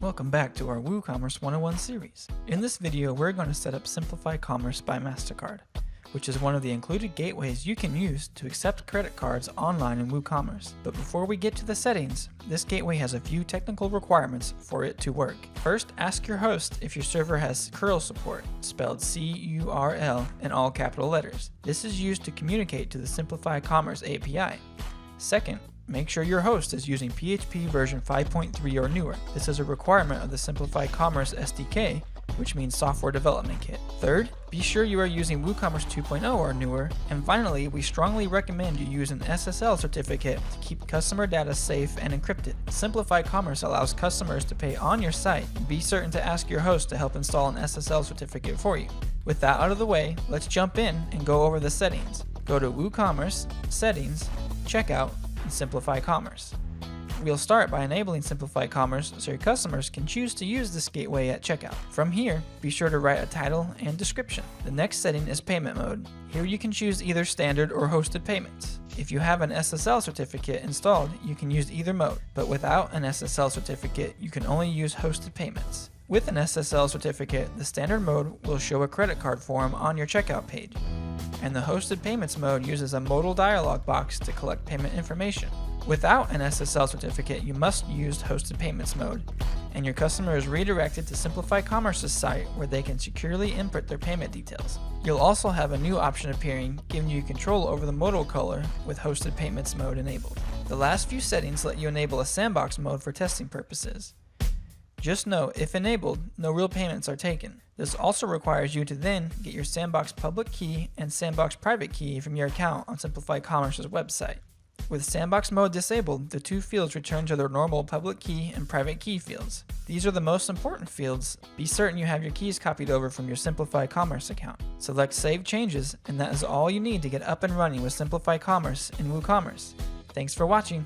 Welcome back to our WooCommerce 101 series. In this video, we're going to set up Simplify Commerce by MasterCard, which is one of the included gateways you can use to accept credit cards online in WooCommerce. But before we get to the settings, this gateway has a few technical requirements for it to work. First, ask your host if your server has curl support, spelled C-U-R-L in all capital letters. This is used to communicate to the Simplify Commerce API. Second, make sure your host is using PHP version 5.3 or newer. This is a requirement of the Simplify Commerce SDK, which means Software Development Kit. Third, be sure you are using WooCommerce 2.0 or newer. And finally, we strongly recommend you use an SSL certificate to keep customer data safe and encrypted. Simplify Commerce allows customers to pay on your site. Be certain to ask your host to help install an SSL certificate for you. With that out of the way, let's jump in and go over the settings. Go to WooCommerce, Settings, Checkout, and Simplify Commerce. We'll start by enabling Simplify Commerce so your customers can choose to use this gateway at checkout. From here, be sure to write a title and description. The next setting is payment mode. Here you can choose either standard or hosted payments. If you have an SSL certificate installed, you can use either mode, but without an SSL certificate, you can only use hosted payments. With an SSL certificate, the standard mode will show a credit card form on your checkout page, and the hosted payments mode uses a modal dialog box to collect payment information. Without an SSL certificate, you must use hosted payments mode, and your customer is redirected to Simplify Commerce's site where they can securely input their payment details. You'll also have a new option appearing giving you control over the modal color with hosted payments mode enabled. The last few settings let you enable a sandbox mode for testing purposes. Just know, if enabled, no real payments are taken. This also requires you to then get your Sandbox public key and Sandbox private key from your account on Simplify Commerce's website. With Sandbox mode disabled, the two fields return to their normal public key and private key fields. These are the most important fields. Be certain you have your keys copied over from your Simplify Commerce account. Select Save Changes, and that is all you need to get up and running with Simplify Commerce in WooCommerce. Thanks for watching.